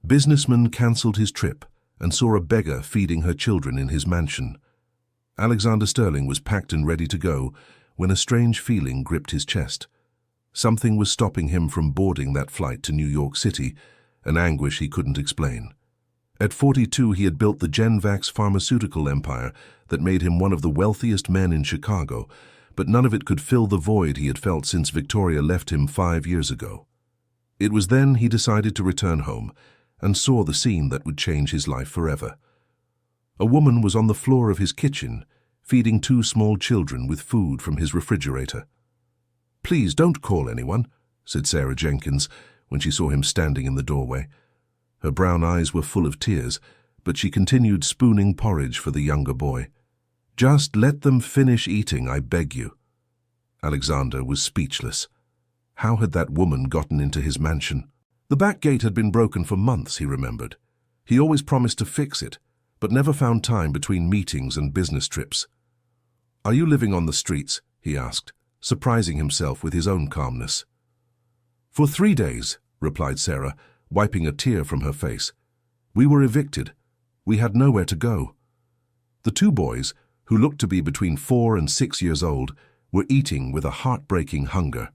Businessman cancelled his trip and saw a beggar feeding her children in his mansion. Alexander Sterling was packed and ready to go when a strange feeling gripped his chest. Something was stopping him from boarding that flight to New York City, an anguish he couldn't explain. At 42, he had built the Genvax pharmaceutical empire that made him one of the wealthiest men in Chicago, but none of it could fill the void he had felt since Victoria left him 5 years ago. It was then he decided to return home and saw the scene that would change his life forever. A woman was on the floor of his kitchen, feeding 2 small children with food from his refrigerator. "Please don't call anyone," said Sarah Jenkins when she saw him standing in the doorway. Her brown eyes were full of tears, but she continued spooning porridge for the younger boy. "Just let them finish eating, I beg you." Alexander was speechless. How had that woman gotten into his mansion? The back gate had been broken for months, he remembered. He always promised to fix it, but never found time between meetings and business trips. "Are you living on the streets?" he asked, surprising himself with his own calmness. "For 3 days," replied Sarah, wiping a tear from her face. "We were evicted. We had nowhere to go." The 2 boys, who looked to be between 4 and 6 years old, were eating with a heartbreaking hunger.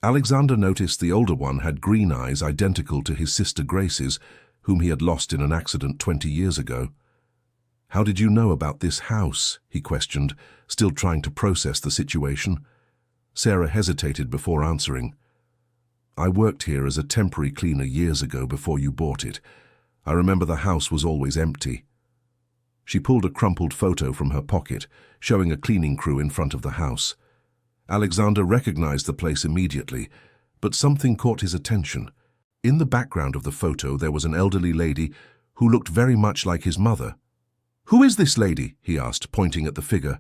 Alexander noticed the older one had green eyes identical to his sister Grace's, whom he had lost in an accident 20 years ago. "How did you know about this house?" he questioned, still trying to process the situation. Sarah hesitated before answering. "I worked here as a temporary cleaner years ago before you bought it. I remember the house was always empty." She pulled a crumpled photo from her pocket, showing a cleaning crew in front of the house. Alexander recognized the place immediately, but something caught his attention. In the background of the photo there was an elderly lady who looked very much like his mother. "Who is this lady?" he asked, pointing at the figure.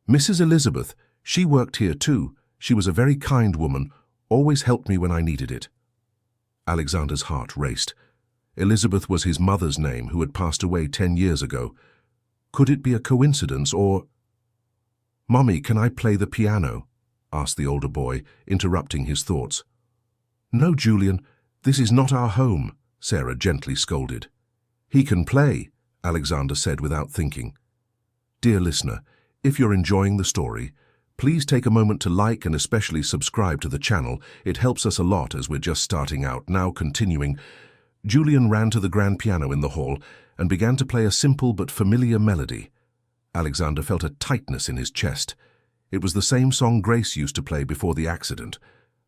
"Mrs. Elizabeth. She worked here too. She was a very kind woman, always helped me when I needed it." Alexander's heart raced. Elizabeth was his mother's name, who had passed away 10 years ago. Could it be a coincidence, or— "Mommy, can I play the piano?" asked the older boy, interrupting his thoughts. "No, Julian, this is not our home," Sarah gently scolded. "He can play," Alexander said without thinking. Dear listener, if you're enjoying the story, please take a moment to like and especially subscribe to the channel. It helps us a lot as we're just starting out. Now continuing, Julian ran to the grand piano in the hall and began to play a simple but familiar melody. Alexander felt a tightness in his chest. It was the same song Grace used to play before the accident.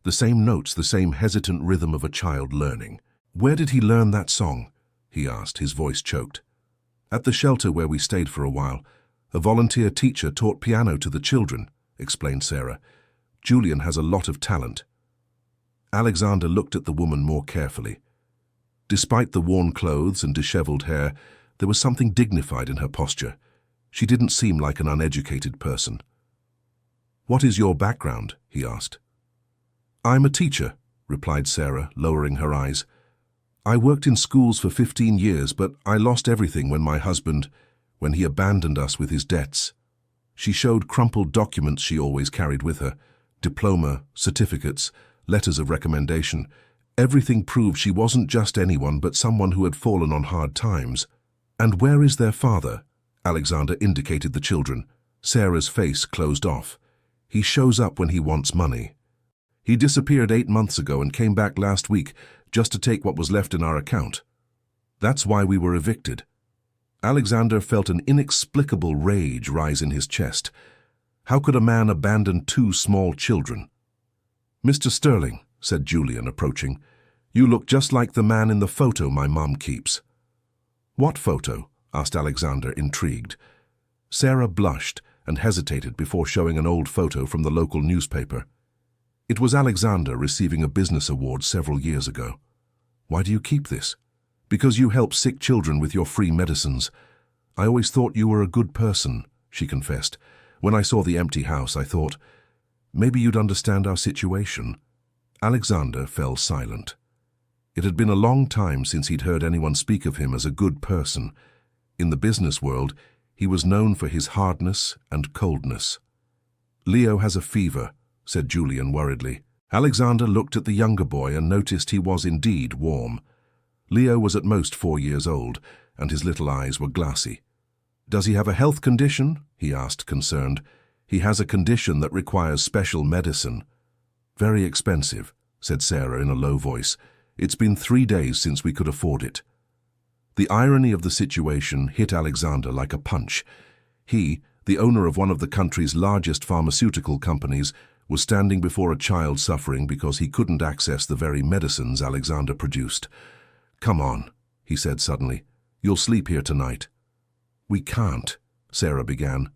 The same notes, the same hesitant rhythm of a child learning. "Where did he learn that song?" he asked, his voice choked. "At the shelter where we stayed for a while. A volunteer teacher taught piano to the children," explained Sarah. "Julian has a lot of talent." Alexander looked at the woman more carefully. Despite the worn clothes and disheveled hair, there was something dignified in her posture. She didn't seem like an uneducated person. "What is your background?" he asked. "I'm a teacher," replied Sarah, lowering her eyes. "I worked in schools for 15 years, but I lost everything when he abandoned us with his debts." She showed crumpled documents she always carried with her, diploma, certificates, letters of recommendation. Everything proved she wasn't just anyone but someone who had fallen on hard times. "And where is their father?" Alexander indicated the children. Sarah's face closed off. "He shows up when he wants money. He disappeared 8 months ago and came back last week just to take what was left in our account. That's why we were evicted." Alexander felt an inexplicable rage rise in his chest. How could a man abandon 2 small children? "Mr. Sterling," said Julian, approaching, "you look just like the man in the photo my mom keeps." "What photo?" asked Alexander, intrigued. Sarah blushed and hesitated before showing an old photo from the local newspaper. It was Alexander receiving a business award several years ago. "Why do you keep this?" "Because you help sick children with your free medicines. I always thought you were a good person," she confessed. "When I saw the empty house, I thought, maybe you'd understand our situation." Alexander fell silent. It had been a long time since he'd heard anyone speak of him as a good person. In the business world, he was known for his hardness and coldness. "Leo has a fever," said Julian worriedly. Alexander looked at the younger boy and noticed he was indeed warm. Leo was at most 4 years old, and his little eyes were glassy. "Does he have a health condition?" he asked, concerned. "He has a condition that requires special medicine." "Very expensive," said Sarah in a low voice. "It's been 3 days since we could afford it." The irony of the situation hit Alexander like a punch. He, the owner of one of the country's largest pharmaceutical companies, was standing before a child suffering because he couldn't access the very medicines Alexander produced. "Come on," he said suddenly. "You'll sleep here tonight." "We can't," Sarah began.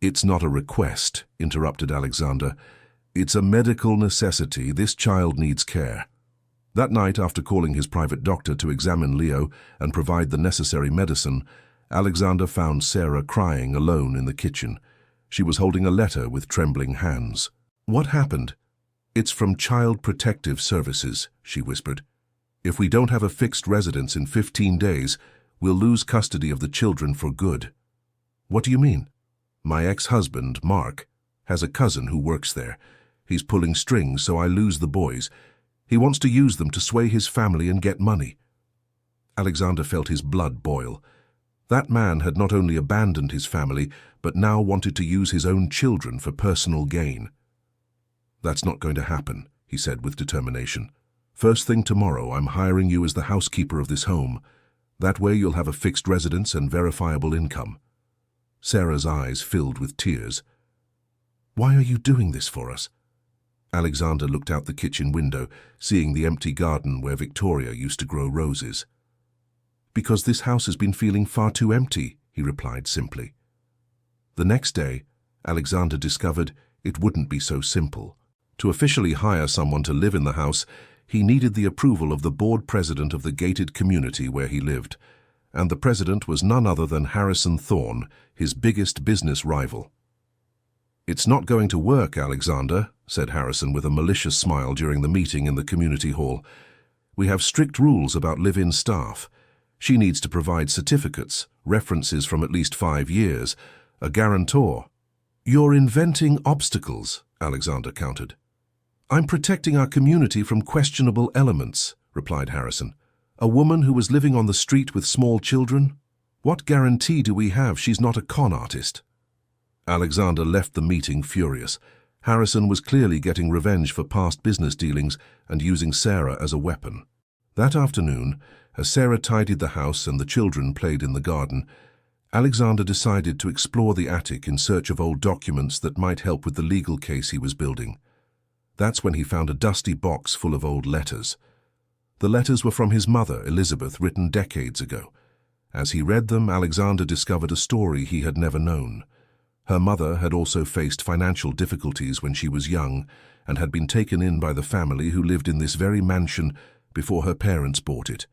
"It's not a request," interrupted Alexander. "It's a medical necessity. This child needs care." That night, after calling his private doctor to examine Leo and provide the necessary medicine, Alexander found Sarah crying alone in the kitchen. She was holding a letter with trembling hands. "What happened?" "It's from Child Protective Services," she whispered. "If we don't have a fixed residence in 15 days, we'll lose custody of the children for good." "What do you mean?" "My ex-husband, Mark, has a cousin who works there. He's pulling strings, so I lose the boys. He wants to use them to sway his family and get money." Alexander felt his blood boil. That man had not only abandoned his family, but now wanted to use his own children for personal gain. "That's not going to happen," he said with determination. "First thing tomorrow, I'm hiring you as the housekeeper of this home. That way you'll have a fixed residence and verifiable income." Sarah's eyes filled with tears. "Why are you doing this for us?" Alexander looked out the kitchen window, seeing the empty garden where Victoria used to grow roses. "Because this house has been feeling far too empty," he replied simply. The next day, Alexander discovered it wouldn't be so simple. To officially hire someone to live in the house, he needed the approval of the board president of the gated community where he lived, and the president was none other than Harrison Thorne, his biggest business rival. "It's not going to work, Alexander," said Harrison with a malicious smile during the meeting in the community hall. "We have strict rules about live-in staff. She needs to provide certificates, references from at least 5 years, a guarantor." "You're inventing obstacles," Alexander countered. "I'm protecting our community from questionable elements," replied Harrison. "A woman who was living on the street with small children? What guarantee do we have she's not a con artist?" Alexander left the meeting furious. Harrison was clearly getting revenge for past business dealings and using Sarah as a weapon. That afternoon, as Sarah tidied the house and the children played in the garden, Alexander decided to explore the attic in search of old documents that might help with the legal case he was building. That's when he found a dusty box full of old letters. The letters were from his mother, Elizabeth, written decades ago. As he read them, Alexander discovered a story he had never known. Her mother had also faced financial difficulties when she was young and had been taken in by the family who lived in this very mansion before her parents bought it.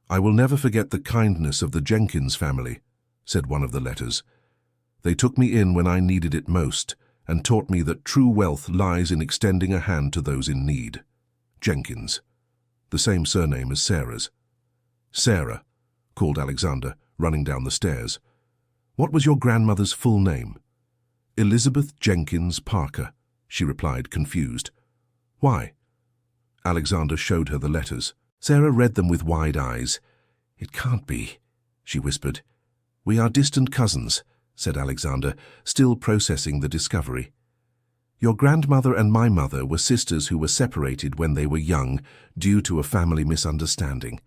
"I will never forget the kindness of the Jenkins family," said one of the letters. "They took me in when I needed it most and taught me that true wealth lies in extending a hand to those in need." Jenkins, the same surname as Sarah's. "Sarah," called Alexander, running down the stairs. "What was your grandmother's full name?" "Elizabeth Jenkins Parker," she replied, confused. "Why?" Alexander showed her the letters. Sarah read them with wide eyes. "It can't be," she whispered. "We are distant cousins," said Alexander, still processing the discovery. "Your grandmother and my mother were sisters who were separated when they were young due to a family misunderstanding.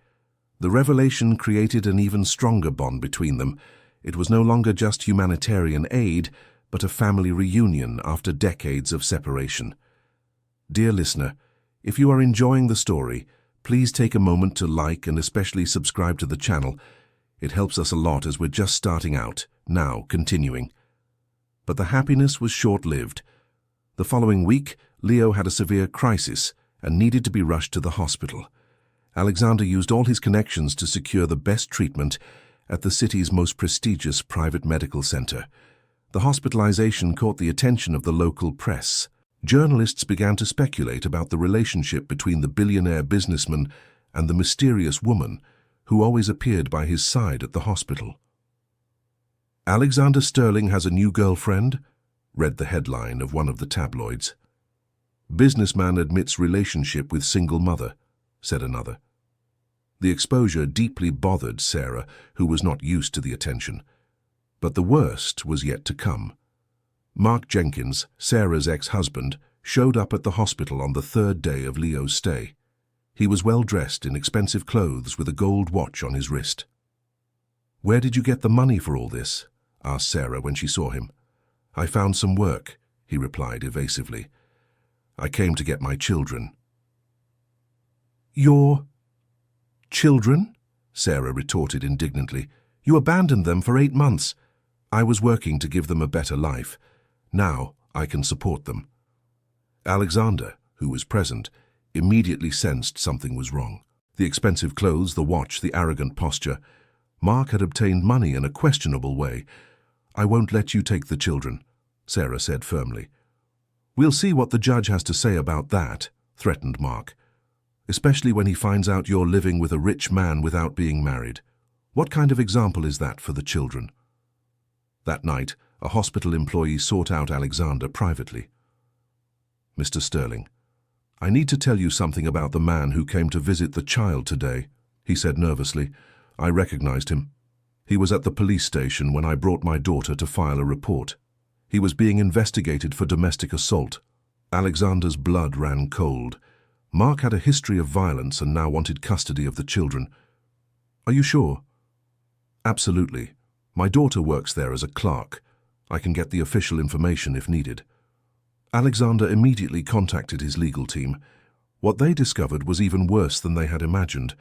The revelation created an even stronger bond between them. It was no longer just humanitarian aid, but a family reunion after decades of separation. Dear listener, if you are enjoying the story, please take a moment to like and especially subscribe to the channel. It helps us a lot as we're just starting out, now continuing. But the happiness was short-lived. The following week, Leo had a severe crisis and needed to be rushed to the hospital. Alexander used all his connections to secure the best treatment at the city's most prestigious private medical center. The hospitalization caught the attention of the local press. Journalists began to speculate about the relationship between the billionaire businessman and the mysterious woman who always appeared by his side at the hospital. "Alexander Sterling has a new girlfriend?" read the headline of one of the tabloids. "Businessman admits relationship with single mother," said another. The exposure deeply bothered Sarah, who was not used to the attention. But the worst was yet to come. Mark Jenkins, Sarah's ex-husband, showed up at the hospital on the third day of Leo's stay. He was well dressed in expensive clothes with a gold watch on his wrist. "Where did you get the money for all this?" asked Sarah when she saw him. "I found some work," he replied evasively. "I came to get my children." "Your children?" Sarah retorted indignantly. "You abandoned them for 8 months. I was working to give them a better life. Now I can support them." Alexander, who was present, immediately sensed something was wrong. The expensive clothes, the watch, the arrogant posture. Mark had obtained money in a questionable way. "I won't let you take the children," Sarah said firmly. "We'll see what the judge has to say about that," threatened Mark. "Especially when he finds out you're living with a rich man without being married. What kind of example is that for the children?" That night, a hospital employee sought out Alexander privately. "Mr. Sterling, I need to tell you something about the man who came to visit the child today," he said nervously. "I recognized him. He was at the police station when I brought my daughter to file a report. He was being investigated for domestic assault." Alexander's blood ran cold. Mark had a history of violence and now wanted custody of the children. "Are you sure?" "Absolutely. My daughter works there as a clerk. I can get the official information if needed." Alexander immediately contacted his legal team. What they discovered was even worse than they had imagined.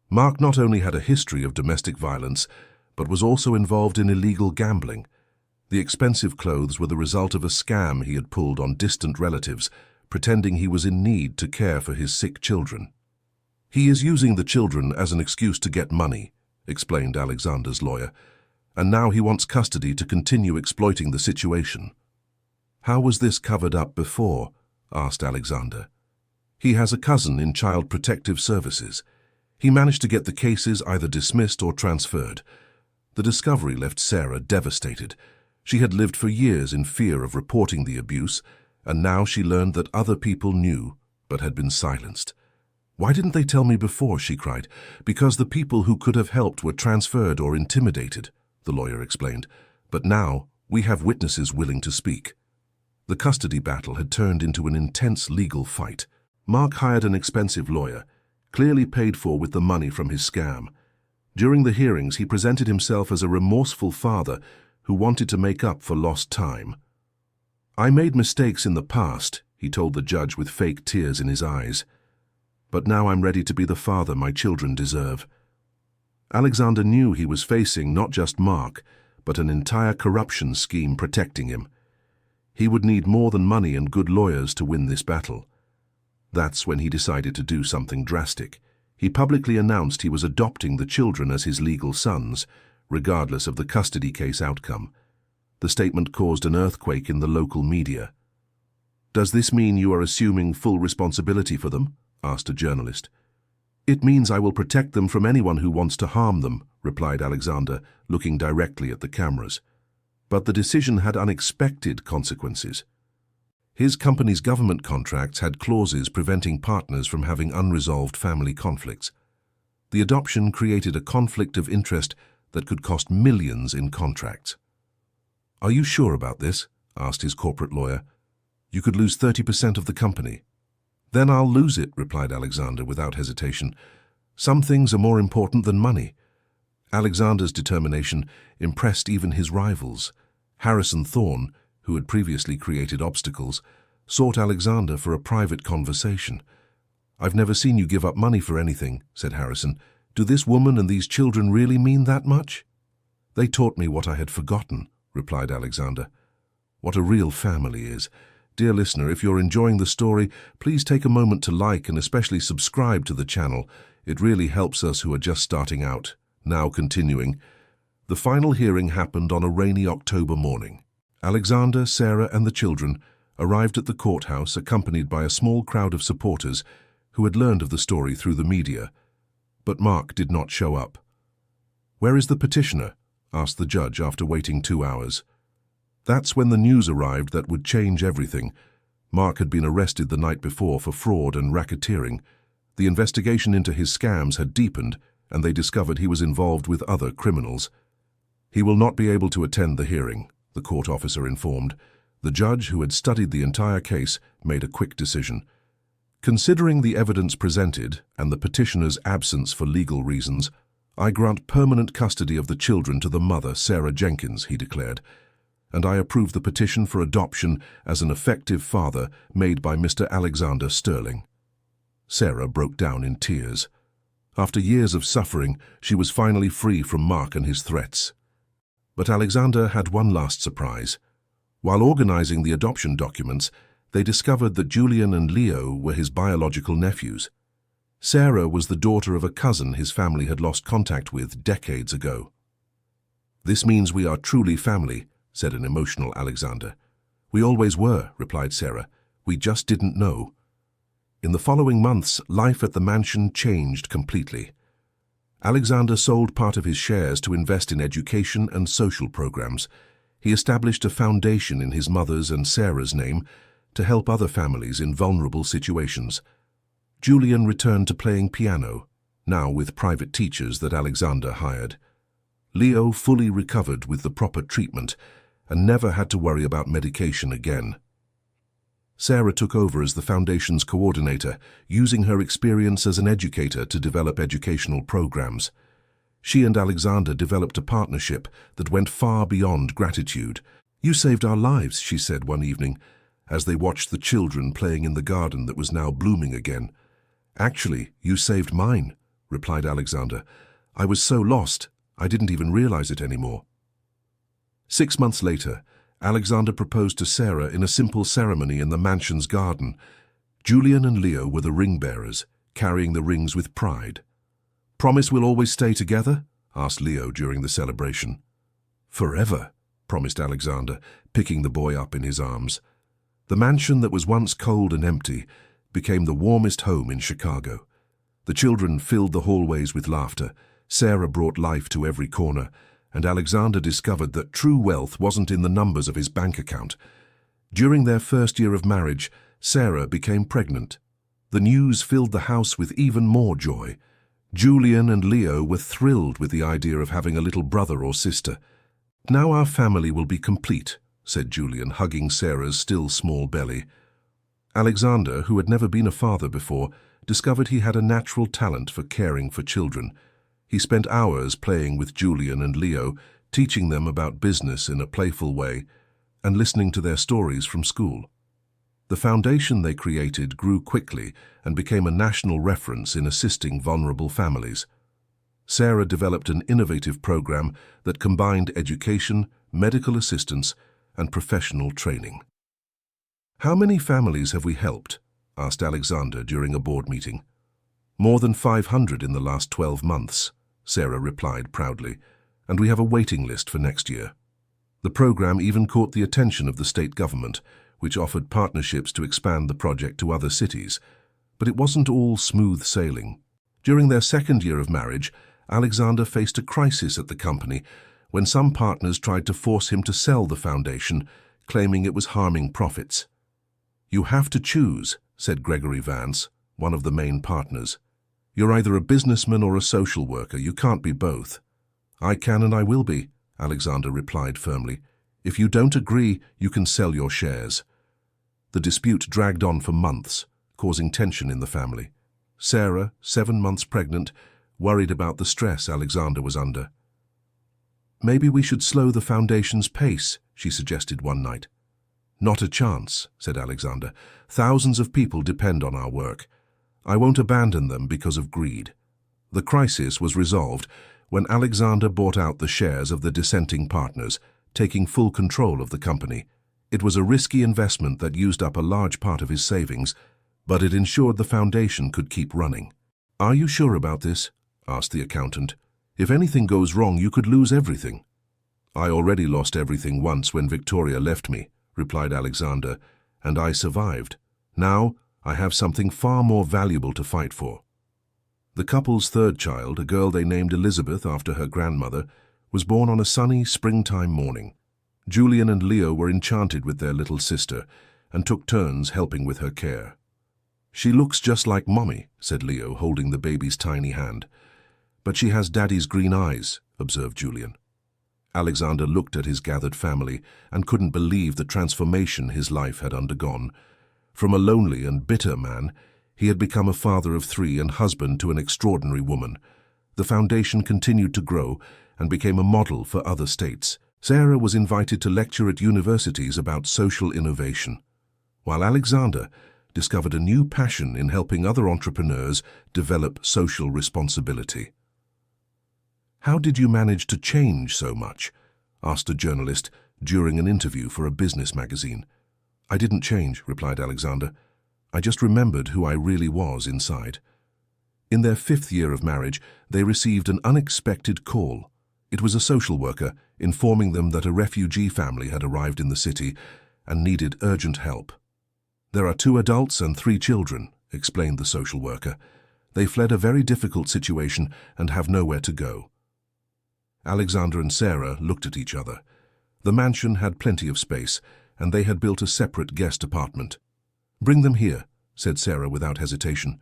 Mark not only had a history of domestic violence, but was also involved in illegal gambling. The expensive clothes were the result of a scam he had pulled on distant relatives, pretending he was in need to care for his sick children. "He is using the children as an excuse to get money," explained Alexander's lawyer, "and now he wants custody to continue exploiting the situation." "How was this covered up before?" asked Alexander. "He has a cousin in Child Protective Services. He managed to get the cases either dismissed or transferred." The discovery left Sarah devastated. She had lived for years in fear of reporting the abuse, and now she learned that other people knew, but had been silenced. "Why didn't they tell me before?" she cried. "Because the people who could have helped were transferred or intimidated," the lawyer explained. "But now we have witnesses willing to speak." The custody battle had turned into an intense legal fight. Mark hired an expensive lawyer, clearly paid for with the money from his scam. During the hearings, he presented himself as a remorseful father who wanted to make up for lost time. "I made mistakes in the past," he told the judge with fake tears in his eyes. "But now I'm ready to be the father my children deserve." Alexander knew he was facing not just Mark, but an entire corruption scheme protecting him. He would need more than money and good lawyers to win this battle. That's when he decided to do something drastic. He publicly announced he was adopting the children as his legal sons, regardless of the custody case outcome. The statement caused an earthquake in the local media. "Does this mean you are assuming full responsibility for them?" asked a journalist. "It means I will protect them from anyone who wants to harm them," replied Alexander, looking directly at the cameras. But the decision had unexpected consequences. His company's government contracts had clauses preventing partners from having unresolved family conflicts. The adoption created a conflict of interest that could cost millions in contracts. "Are you sure about this?" asked his corporate lawyer. "You could lose 30% of the company." "Then I'll lose it," replied Alexander without hesitation. "Some things are more important than money." Alexander's determination impressed even his rivals. Harrison Thorne, who had previously created obstacles, sought Alexander for a private conversation. "I've never seen you give up money for anything," said Harrison. "Do this woman and these children really mean that much?" "They taught me what I had forgotten," replied Alexander. "What a real family is." Dear listener, if you're enjoying the story, please take a moment to like and especially subscribe to the channel. It really helps us who are just starting out. Now continuing. The final hearing happened on a rainy October morning. Alexander, Sarah, and the children arrived at the courthouse accompanied by a small crowd of supporters who had learned of the story through the media. But Mark did not show up. "Where is the petitioner?" asked the judge after waiting 2 hours. That's when the news arrived that would change everything. Mark had been arrested the night before for fraud and racketeering. The investigation into his scams had deepened, and they discovered he was involved with other criminals. He will not be able to attend the hearing, the court officer informed. The judge, who had studied the entire case, made a quick decision. Considering the evidence presented and the petitioner's absence for legal reasons, I grant permanent custody of the children to the mother, Sarah Jenkins, he declared, and I approve the petition for adoption as an effective father made by Mr. Alexander Sterling. Sarah broke down in tears. After years of suffering, she was finally free from Mark and his threats. But Alexander had one last surprise. While organizing the adoption documents, they discovered that Julian and Leo were his biological nephews. Sarah was the daughter of a cousin his family had lost contact with decades ago. "This means we are truly family," said an emotional Alexander. "We always were," replied Sarah. "We just didn't know." In the following months, life at the mansion changed completely. Alexander sold part of his shares to invest in education and social programs. He established a foundation in his mother's and Sarah's name to help other families in vulnerable situations. Julian returned to playing piano, now with private teachers that Alexander hired. Leo fully recovered with the proper treatment and never had to worry about medication again. Sarah took over as the foundation's coordinator, using her experience as an educator to develop educational programs. She and Alexander developed a partnership that went far beyond gratitude. "You saved our lives," she said one evening, as they watched the children playing in the garden that was now blooming again. "Actually, you saved mine," replied Alexander. "I was so lost, I didn't even realize it anymore." 6 months later, Alexander proposed to Sarah in a simple ceremony in the mansion's garden. Julian and Leo were the ring bearers, carrying the rings with pride. "Promise we'll always stay together?" asked Leo during the celebration. "Forever," promised Alexander, picking the boy up in his arms. The mansion that was once cold and empty became the warmest home in Chicago. The children filled the hallways with laughter. Sarah brought life to every corner, and Alexander discovered that true wealth wasn't in the numbers of his bank account. During their first year of marriage, Sarah became pregnant. The news filled the house with even more joy. Julian and Leo were thrilled with the idea of having a little brother or sister. "Now our family will be complete," said Julian, hugging Sarah's still small belly. Alexander, who had never been a father before, discovered he had a natural talent for caring for children. He spent hours playing with Julian and Leo, teaching them about business in a playful way, and listening to their stories from school. The foundation they created grew quickly and became a national reference in assisting vulnerable families. Sarah developed an innovative program that combined education, medical assistance, and professional training. "How many families have we helped?" asked Alexander during a board meeting. "More than 500 in the last 12 months, Sarah replied proudly, "and we have a waiting list for next year." The program even caught the attention of the state government, which offered partnerships to expand the project to other cities. But it wasn't all smooth sailing. During their second year of marriage, Alexander faced a crisis at the company when some partners tried to force him to sell the foundation, claiming it was harming profits. "You have to choose," said Gregory Vance, one of the main partners. "You're either a businessman or a social worker. You can't be both." "I can and I will be," Alexander replied firmly. "If you don't agree, you can sell your shares." The dispute dragged on for months, causing tension in the family. Sarah, 7 months pregnant, worried about the stress Alexander was under. "Maybe we should slow the foundation's pace," she suggested one night. "Not a chance," said Alexander. "Thousands of people depend on our work. I won't abandon them because of greed." The crisis was resolved when Alexander bought out the shares of the dissenting partners, taking full control of the company. It was a risky investment that used up a large part of his savings, but it ensured the foundation could keep running. "Are you sure about this?" asked the accountant. "If anything goes wrong, you could lose everything." "I already lost everything once when Victoria left me," replied Alexander, "and I survived. Now I have something far more valuable to fight for." The couple's third child, a girl they named Elizabeth after her grandmother, was born on a sunny springtime morning. Julian and Leo were enchanted with their little sister and took turns helping with her care. She looks just like Mommy, said Leo, holding the baby's tiny hand. But she has Daddy's green eyes, observed Julian. Alexander looked at his gathered family and couldn't believe the transformation his life had undergone. From a lonely and bitter man, he had become a father of 3 and husband to an extraordinary woman. The foundation continued to grow and became a model for other states. Sarah was invited to lecture at universities about social innovation, while Alexander discovered a new passion in helping other entrepreneurs develop social responsibility. "How did you manage to change so much?" asked a journalist during an interview for a business magazine. "I didn't change," replied Alexander. "I just remembered who I really was inside." In their 5th year of marriage, they received an unexpected call. It was a social worker informing them that a refugee family had arrived in the city and needed urgent help. "There are 2 adults and 3 children," explained the social worker. "They fled a very difficult situation and have nowhere to go." Alexander and Sarah looked at each other. The mansion had plenty of space, and they had built a separate guest apartment. "Bring them here," said Sarah without hesitation.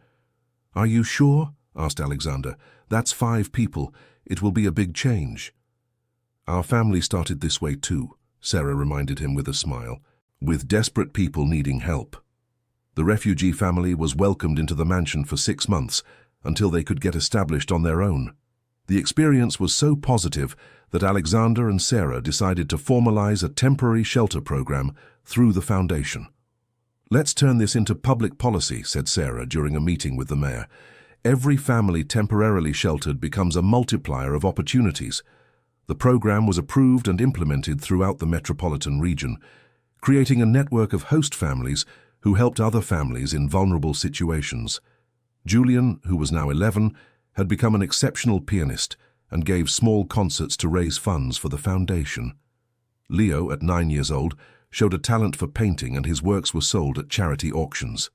"Are you sure?" asked Alexander. "That's 5 people. It will be a big change." "Our family started this way too," Sarah reminded him with a smile, "with desperate people needing help. The refugee family was welcomed into the mansion for 6 months until they could get established on their own. The experience was so positive that Alexander and Sarah decided to formalize a temporary shelter program through the foundation. "Let's turn this into public policy," said Sarah during a meeting with the mayor. "Every family temporarily sheltered becomes a multiplier of opportunities." The program was approved and implemented throughout the metropolitan region, creating a network of host families who helped other families in vulnerable situations. Julian, who was now 11, had become an exceptional pianist and gave small concerts to raise funds for the foundation. Leo, at 9 years old, showed a talent for painting and his works were sold at charity auctions.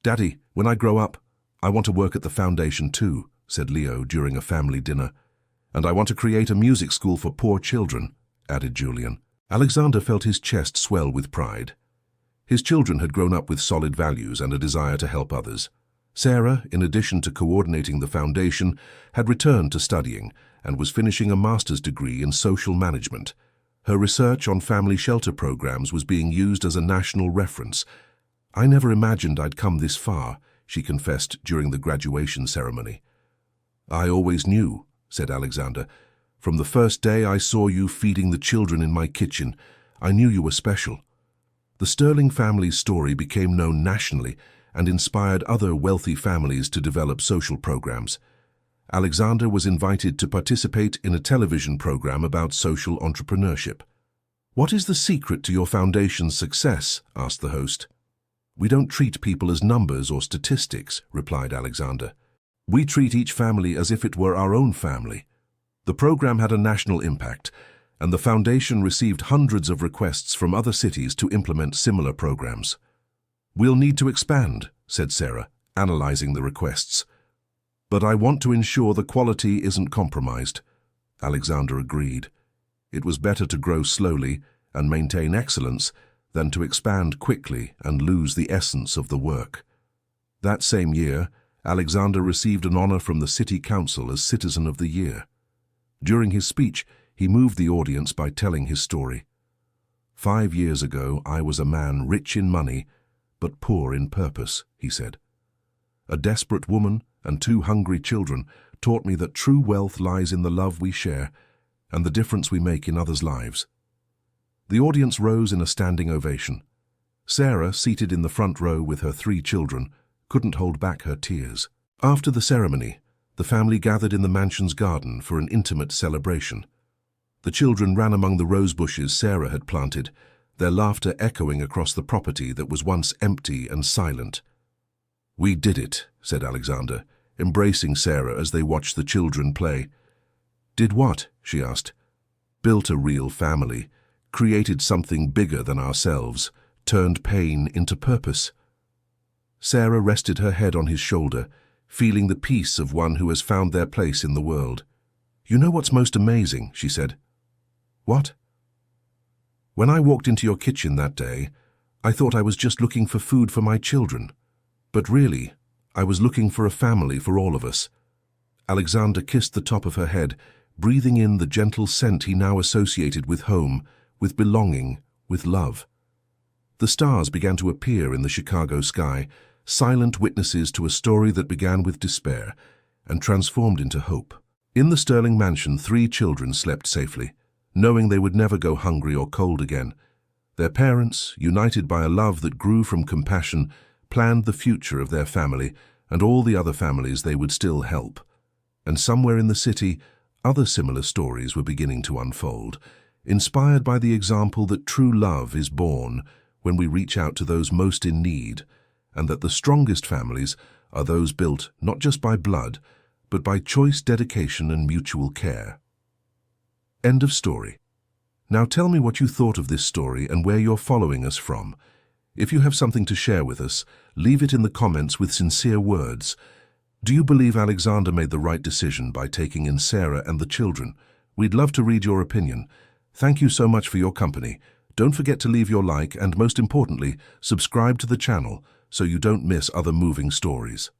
"Daddy, when I grow up, I want to work at the foundation too," said Leo during a family dinner. "And I want to create a music school for poor children," added Julian. Alexander felt his chest swell with pride. His children had grown up with solid values and a desire to help others. Sarah, in addition to coordinating the foundation, had returned to studying and was finishing a master's degree in social management. Her research on family shelter programs was being used as a national reference. "I never imagined I'd come this far," she confessed during the graduation ceremony. "I always knew," said Alexander. "From the first day I saw you feeding the children in my kitchen, I knew you were special." The Sterling family's story became known nationally and inspired other wealthy families to develop social programs. Alexander was invited to participate in a television program about social entrepreneurship. "What is the secret to your foundation's success?" asked the host. "We don't treat people as numbers or statistics," replied Alexander. "We treat each family as if it were our own family." The program had a national impact, and the foundation received hundreds of requests from other cities to implement similar programs. "We'll need to expand," said Sarah, analyzing the requests. "But I want to ensure the quality isn't compromised." Alexander agreed. It was better to grow slowly and maintain excellence than to expand quickly and lose the essence of the work. That same year, Alexander received an honor from the City Council as Citizen of the Year. During his speech, he moved the audience by telling his story. "5 years ago, I was a man rich in money, but poor in purpose," he said. "A desperate woman and 2 hungry children taught me that true wealth lies in the love we share and the difference we make in others' lives." The audience rose in a standing ovation. Sarah, seated in the front row with her 3 children, couldn't hold back her tears. After the ceremony, the family gathered in the mansion's garden for an intimate celebration. The children ran among the rose bushes Sarah had planted, their laughter echoing across the property that was once empty and silent. "We did it," said Alexander, embracing Sarah as they watched the children play. "Did what?" she asked. "Built a real family, created something bigger than ourselves, turned pain into purpose." Sarah rested her head on his shoulder, feeling the peace of one who has found their place in the world. "You know what's most amazing?" she said. "What?" "When I walked into your kitchen that day, I thought I was just looking for food for my children. But really, I was looking for a family for all of us. Alexander kissed the top of her head, breathing in the gentle scent he now associated with home, with belonging, with love. The stars began to appear in the Chicago sky, silent witnesses to a story that began with despair and transformed into hope. In the Sterling mansion, 3 children slept safely, knowing they would never go hungry or cold again. Their parents, united by a love that grew from compassion, planned the future of their family and all the other families they would still help. And somewhere in the city, other similar stories were beginning to unfold, inspired by the example that true love is born when we reach out to those most in need, and that the strongest families are those built not just by blood, but by choice, dedication, and mutual care. End of story. Now tell me what you thought of this story and where you're following us from. If you have something to share with us, leave it in the comments with sincere words. Do you believe Alexander made the right decision by taking in Sarah and the children? We'd love to read your opinion. Thank you so much for your company. Don't forget to leave your like and, most importantly, subscribe to the channel so you don't miss other moving stories.